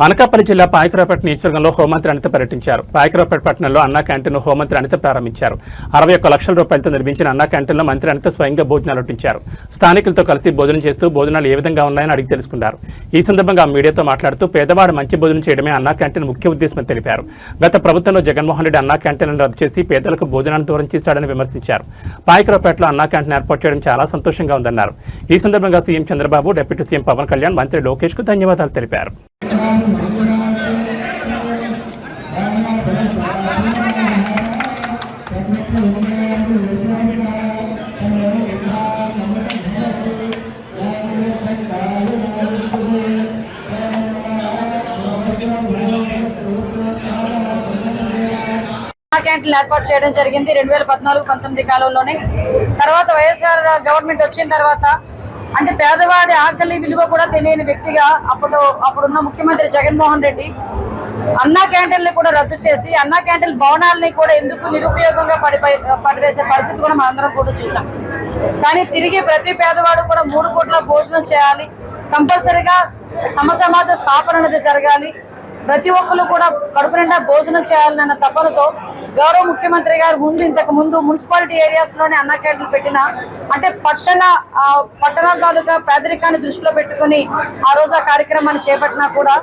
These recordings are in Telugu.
అనకాపల్లి జిల్లా పాయకరావుపేట నియోజకవర్గంలో హోంమంత్రి అనిత పర్యటించారు. పాయకరావుపేట పట్టణంలో అన్నా క్యాంటీన్ను హోంమంత్రి అనిత ప్రారంభించారు. 61 లక్షల రూపాయలతో నిర్మించిన అన్నా క్యాంటీన్లో మంత్రి అనిత స్వయంగా భోజనాలు వడ్డించారు. స్థానికులతో కలిసి భోజనం చేస్తూ భోజనాలు ఏ విధంగా ఉన్నాయని అడిగి తెలుసుకున్నారు. ఈ సందర్భంగా మీడియాతో మాట్లాడుతూ పేదవాడు మంచి భోజనం చేయడమే అన్నా క్యాంటీన్ ముఖ్య ఉద్దేశమని తెలిపారు. గత ప్రభుత్వంలో జగన్మోహన్ రెడ్డి అన్నా క్యాంటీన్లను రద్దు చేసి పేదలకు భోజనాన్ని దూరం చేశాడని విమర్శించారు. పాయకరావుపేటలో అన్నా క్యాంటీన్ ఏర్పాటు చేయడం చాలా సంతోషంగా ఉందన్నారు. ఈ సందర్భంగా CM Chandrababu, deputy CM Pawan Kalyan, మంత్రి లోకేష్ కు ధన్యవాదాలు తెలిపారు. క్యాంటీన్లు ఏర్పాటు చేయడం జరిగింది 2014-19 కాలంలోనే. తర్వాత వైఎస్ఆర్ గవర్నమెంట్ వచ్చిన తర్వాత అంటే పేదవాడి ఆకలి విలువ కూడా తెలియని వ్యక్తిగా అప్పుడున్న ముఖ్యమంత్రి జగన్మోహన్ రెడ్డి అన్నా క్యాంటీన్లు కూడా రద్దు చేసి అన్నా క్యాంటీన్ భవనాలని కూడా ఎందుకు నిరుపయోగంగా పడివేసే పరిస్థితి కూడా మనందరం కూడా చూసాం. కానీ తిరిగి ప్రతి పేదవాడు కూడా 3 పూట్ల భోజనం చేయాలి, కంపల్సరీగా సమసమాజ స్థాపన అనేది జరగాలి, ప్రతి ఒక్కరు కూడా కడుపు నిండా భోజనం చేయాలన్న తపనతో గౌరవ ముఖ్యమంత్రి గారు ఇంతకు ముందు మున్సిపాలిటీ ఏరియాస్ లోనే అన్నా క్యాంటీన్లు పెట్టిన అంటే పట్టణాల తాలూకా పేదరికాన్ని దృష్టిలో పెట్టుకుని ఆ రోజు ఆ కార్యక్రమాన్ని చేపట్టినా కూడా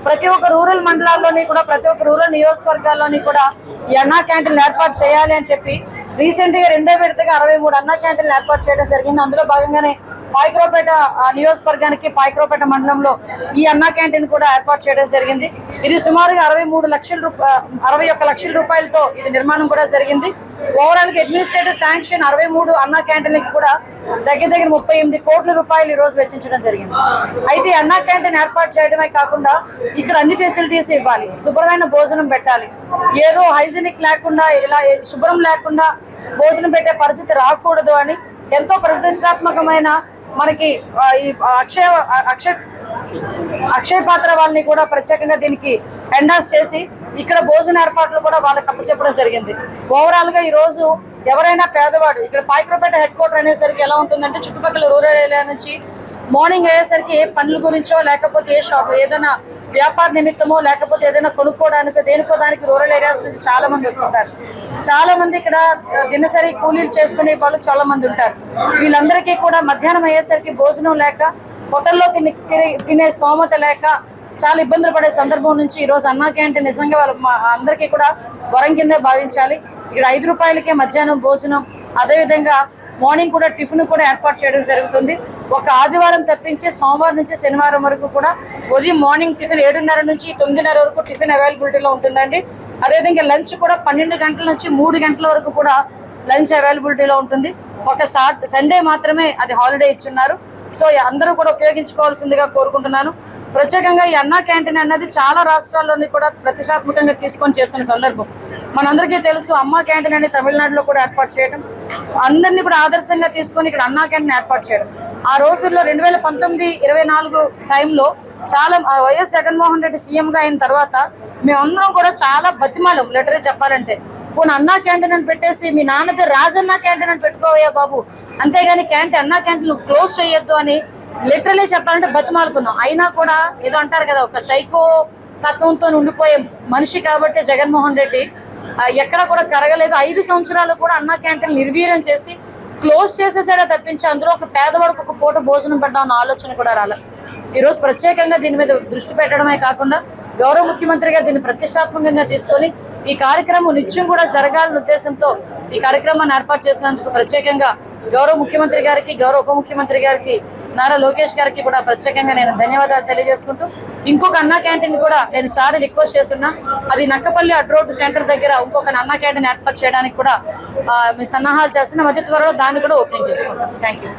ప్రతి ఒక్క రూరల్ మండలాల్లోని కూడా ప్రతి ఒక్క రూరల్ నియోజకవర్గాల్లోని కూడా ఈ అన్నా క్యాంటీన్లు ఏర్పాటు చేయాలి అని చెప్పి రీసెంట్ గా 2వ విడతగా 63 అన్నా క్యాంటీన్లు ఏర్పాటు చేయడం జరిగింది. అందులో భాగంగానే పాయకరావుపేట నియోజకవర్గానికి పాయకరావుపేట మండలంలో ఈ అన్నా క్యాంటీన్ కూడా ఏర్పాటు చేయడం జరిగింది. ఇది సుమారుగా 61 లక్షల రూపాయలతో ఇది నిర్మాణం కూడా జరిగింది. ఓవరాల్ గా అడ్మినిస్ట్రేటివ్ శాంక్షన్ 63 అన్నా క్యాంటీన్లకి కూడా దగ్గర 38 కోట్ల రూపాయలు ఈ రోజు వెచ్చించడం జరిగింది. అయితే అన్నా క్యాంటీన్ ఏర్పాటు చేయడమే కాకుండా ఇక్కడ అన్ని ఫెసిలిటీస్ ఇవ్వాలి, శుభ్రమైన భోజనం పెట్టాలి, ఏదో హైజీనిక్ లేకుండా ఇలా శుభ్రం లేకుండా భోజనం పెట్టే పరిస్థితి రాకూడదు అని ఎంతో ప్రతిష్టాత్మకమైన మనకి ఈ అక్షయ పాత్ర వాళ్ళని కూడా ప్రత్యేకంగా దీనికి ఎండార్స్ చేసి ఇక్కడ భోజన ఏర్పాట్లు కూడా వాళ్ళకి అప్పచెప్పడం జరిగింది. ఓవరాల్ గా ఈ రోజు ఎవరైనా పేదవాడు ఇక్కడ పాయకరావుపేట హెడ్ క్వార్టర్ అనేసరికి ఎలా ఉంటుందంటే చుట్టుపక్కల రూరల్ ఏరియా నుంచి మార్నింగ్ అయ్యేసరికి ఏ పనుల గురించో లేకపోతే ఏ షాప్ ఏదైనా వ్యాపార నిమిత్తమో లేకపోతే ఏదైనా కొనుక్కోవడానికి దేనికో దానికి రూరల్ ఏరియాస్ నుంచి చాలా మంది వస్తుంటారు. చాలా మంది ఇక్కడ దినసరి కూలీలు చేసుకునే వాళ్ళు చాలా మంది ఉంటారు. వీళ్ళందరికీ కూడా మధ్యాహ్నం అయ్యేసరికి భోజనం లేక హోటల్లో తినే స్తోమత లేక చాలా ఇబ్బందులు పడే సందర్భం నుంచి ఈ రోజు అన్నా క్యాంటీన్ నిజంగా అందరికీ కూడా వరం కిందే భావించాలి. ఇక్కడ 5 రూపాయలకే మధ్యాహ్నం భోజనం, అదేవిధంగా మార్నింగ్ కూడా టిఫిన్ కూడా ఏర్పాటు చేయడం జరుగుతుంది. ఒక ఆదివారం తప్పించి సోమవారం నుంచి శనివారం వరకు కూడా ఉదయం మార్నింగ్ టిఫిన్ 7:30 నుంచి 9:30 వరకు టిఫిన్ అవైలబిలిటీలో ఉంటుందండి. అదేవిధంగా లంచ్ కూడా 12 గంటల నుంచి 3 గంటల వరకు కూడా లంచ్ అవైలబిలిటీలో ఉంటుంది. ఒక సండే మాత్రమే అది హాలిడే ఇచ్చున్నారు. సో అందరూ కూడా ఉపయోగించుకోవాల్సిందిగా కోరుకుంటున్నాను. ప్రత్యేకంగా ఈ అన్నా క్యాంటీన్ అన్నది చాలా రాష్ట్రాల్లోని కూడా ప్రతిష్టాత్మకంగా తీసుకొని చేస్తున్న సందర్భం. మనందరికీ తెలుసు అమ్మా క్యాంటీన్ అనేది తమిళనాడులో కూడా ఏర్పాటు చేయడం, అందరినీ కూడా ఆదర్శంగా తీసుకొని ఇక్కడ అన్నా క్యాంటీన్ ఏర్పాటు చేయడం. ఆ రోజుల్లో 2019-24 టైంలో చాలా వైఎస్ జగన్మోహన్ రెడ్డి సీఎంగా అయిన తర్వాత మేమందరం కూడా చాలా బతిమాలం లెటరే చెప్పాలంటే, పోనీ అన్నా క్యాంటీన్ అని పెట్టేసి మీ నాన్న పేరు రాజన్నా క్యాంటీన్ అని పెట్టుకోవయ్యా బాబు, అంతేగాని అన్నా క్యాంటీన్ క్లోజ్ చేయొద్దు అని లిటరలీ చెప్పాలంటే బతిమాలుకున్నాం. అయినా కూడా ఏదో అంటారు కదా, ఒక సైకో తత్వంతో ఉండిపోయే మనిషి కాబట్టి జగన్మోహన్ రెడ్డి ఎక్కడ కూడా కరగలేదు. 5 సంవత్సరాలు కూడా అన్నా క్యాంటీన్ నిర్వీర్యం చేసి క్లోజ్ చేసేసాడే తప్పించి అందులో ఒక పేదవాడికి ఒక పూట భోజనం పెడదామన్న ఆలోచన కూడా రాలేదు. ఈరోజు ప్రత్యేకంగా దీని మీద దృష్టి పెట్టడమే కాకుండా గౌరవ ముఖ్యమంత్రిగా దీన్ని ప్రతిష్టాత్మకంగా తీసుకొని ఈ కార్యక్రమం నిత్యం కూడా జరగాలన్న ఉద్దేశంతో ఈ కార్యక్రమాన్ని ఏర్పాటు చేసినందుకు ప్రత్యేకంగా గౌరవ ముఖ్యమంత్రి గారికి, గౌరవ ఉప ముఖ్యమంత్రి గారికి, నారా లోకేష్ గారికి కూడా ప్రత్యేకంగా నేను ధన్యవాదాలు తెలియజేసుకుంటూ ఇంకొక అన్నా క్యాంటీన్ కూడా నేను సారి రిక్వెస్ట్ చేస్తున్నా, అది నక్కపల్లి అడ్రోడ్ సెంటర్ దగ్గర ఇంకొక అన్నా క్యాంటీన్ ఏర్పాటు చేయడానికి కూడా మీ సన్నాహాలు చేస్తున్న మధ్య త్వరలో దాన్ని కూడా ఓపెనింగ్ చేసుకుంటాం. Thank you.